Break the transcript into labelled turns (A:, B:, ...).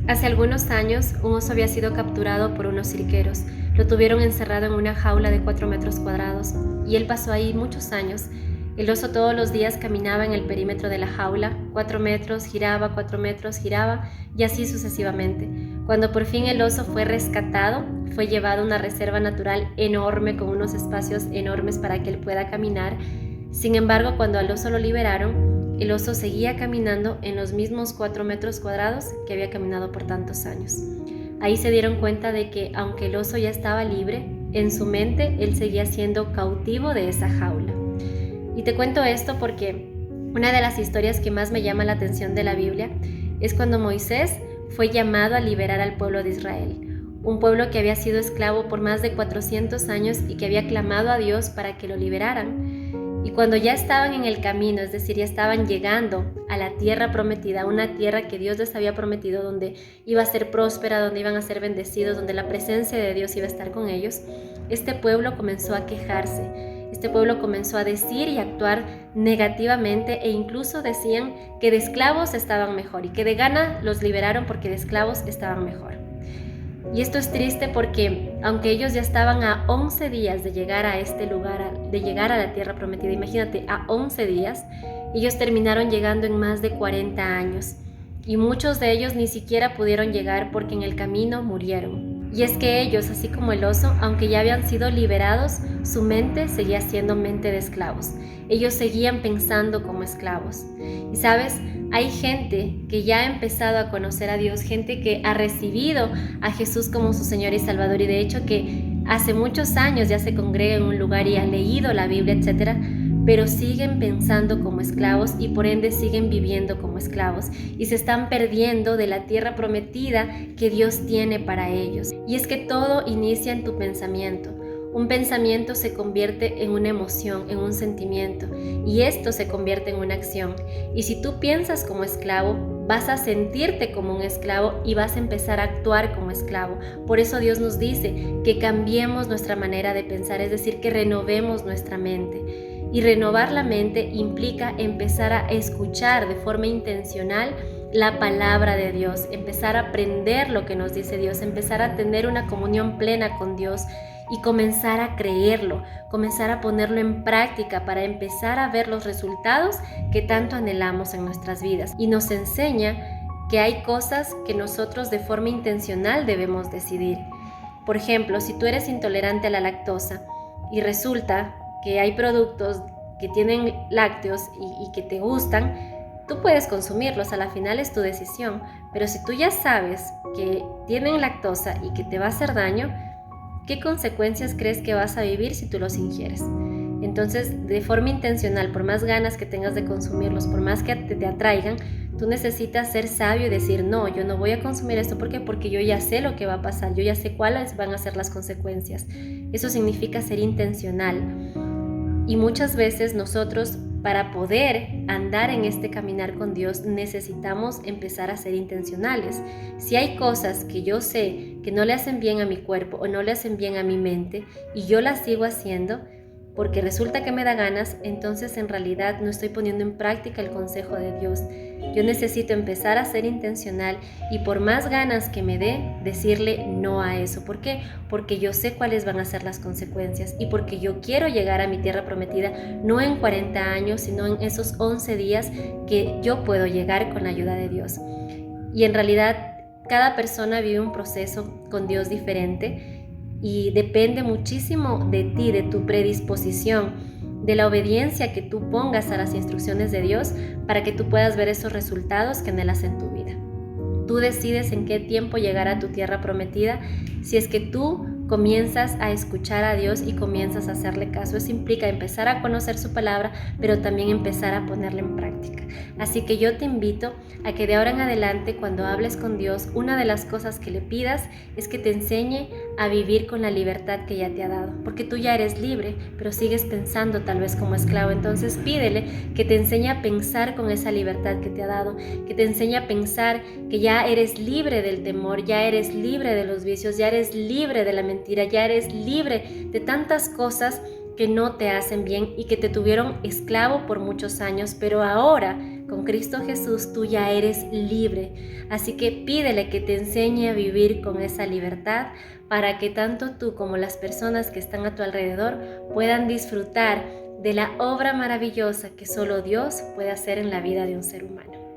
A: Hace algunos años, un oso había sido capturado por unos cirqueros. Lo tuvieron encerrado en una jaula de 4 metros cuadrados y él pasó ahí muchos años. El oso todos los días caminaba en el perímetro de la jaula, 4 metros, giraba, 4 metros, giraba y así sucesivamente. Cuando por fin el oso fue rescatado, fue llevado a una reserva natural enorme con unos espacios enormes para que él pueda caminar. Sin embargo, cuando al oso lo liberaron, el oso seguía caminando en los mismos 4 metros cuadrados que había caminado por tantos años. Ahí se dieron cuenta de que, aunque el oso ya estaba libre, en su mente él seguía siendo cautivo de esa jaula. Y te cuento esto porque una de las historias que más me llama la atención de la Biblia es cuando Moisés fue llamado a liberar al pueblo de Israel, un pueblo que había sido esclavo por más de 400 años y que había clamado a Dios para que lo liberaran. Y cuando ya estaban en el camino, es decir, ya estaban llegando a la tierra prometida, una tierra que Dios les había prometido, donde iba a ser próspera, donde iban a ser bendecidos, donde la presencia de Dios iba a estar con ellos, este pueblo comenzó a quejarse. Este pueblo comenzó a decir y actuar negativamente e incluso decían que de esclavos estaban mejor y que de gana los liberaron porque de esclavos estaban mejor. Y esto es triste porque aunque ellos ya estaban a 11 días de llegar a este lugar, de llegar a la tierra prometida, imagínate, a 11 días, ellos terminaron llegando en más de 40 años. Y muchos de ellos ni siquiera pudieron llegar porque en el camino murieron. Y es que ellos, así como el oso, aunque ya habían sido liberados, su mente seguía siendo mente de esclavos. Ellos seguían pensando como esclavos. Y sabes, hay gente que ya ha empezado a conocer a Dios, gente que ha recibido a Jesús como su Señor y Salvador, y de hecho que hace muchos años ya se congrega en un lugar y ha leído la Biblia, etc., pero siguen pensando como esclavos y por ende siguen viviendo como esclavos y se están perdiendo de la tierra prometida que Dios tiene para ellos. Y es que todo inicia en tu pensamiento. Un pensamiento se convierte en una emoción, en un sentimiento, y esto se convierte en una acción. Y si tú piensas como esclavo, vas a sentirte como un esclavo y vas a empezar a actuar como esclavo. Por eso Dios nos dice que cambiemos nuestra manera de pensar, es decir, que renovemos nuestra mente. Y renovar la mente implica empezar a escuchar de forma intencional la palabra de Dios, empezar a aprender lo que nos dice Dios, empezar a tener una comunión plena con Dios y comenzar a creerlo, comenzar a ponerlo en práctica para empezar a ver los resultados que tanto anhelamos en nuestras vidas. Y nos enseña que hay cosas que nosotros de forma intencional debemos decidir. Por ejemplo, si tú eres intolerante a la lactosa y resulta que hay productos que tienen lácteos y que te gustan, tú puedes consumirlos, a la final es tu decisión, pero si tú ya sabes que tienen lactosa y que te va a hacer daño, ¿qué consecuencias crees que vas a vivir si tú los ingieres? Entonces, de forma intencional, por más ganas que tengas de consumirlos, por más que te atraigan, tú necesitas ser sabio y decir, no, yo no voy a consumir esto. ¿Por qué? Porque yo ya sé lo que va a pasar, yo ya sé cuáles van a ser las consecuencias. Eso significa ser intencional. Y muchas veces nosotros, para poder andar en este caminar con Dios, necesitamos empezar a ser intencionales. Si hay cosas que yo sé que no le hacen bien a mi cuerpo o no le hacen bien a mi mente y yo las sigo haciendo porque resulta que me da ganas, entonces en realidad no estoy poniendo en práctica el consejo de Dios. Yo necesito empezar a ser intencional y por más ganas que me dé, decirle no a eso. ¿Por qué? Porque yo sé cuáles van a ser las consecuencias y porque yo quiero llegar a mi tierra prometida no en 40 años, sino en esos 11 días que yo puedo llegar con la ayuda de Dios. Y en realidad cada persona vive un proceso con Dios diferente y depende muchísimo de ti, de tu predisposición, de la obediencia que tú pongas a las instrucciones de Dios para que tú puedas ver esos resultados que anhelas en tu vida. Tú decides en qué tiempo llegar a tu tierra prometida si es que tú comienzas a escuchar a Dios y comienzas a hacerle caso. Eso implica empezar a conocer su palabra, pero también empezar a ponerla en práctica. Así que yo te invito a que de ahora en adelante, cuando hables con Dios, una de las cosas que le pidas es que te enseñe a vivir con la libertad que ya te ha dado, porque tú ya eres libre, pero sigues pensando tal vez como esclavo. Entonces pídele que te enseñe a pensar con esa libertad que te ha dado, que te enseñe a pensar que ya eres libre del temor, ya eres libre de los vicios, ya eres libre de la mentira, ya eres libre de tantas cosas que no te hacen bien y que te tuvieron esclavo por muchos años, pero ahora Con Cristo Jesús tú ya eres libre, así que pídele que te enseñe a vivir con esa libertad para que tanto tú como las personas que están a tu alrededor puedan disfrutar de la obra maravillosa que solo Dios puede hacer en la vida de un ser humano.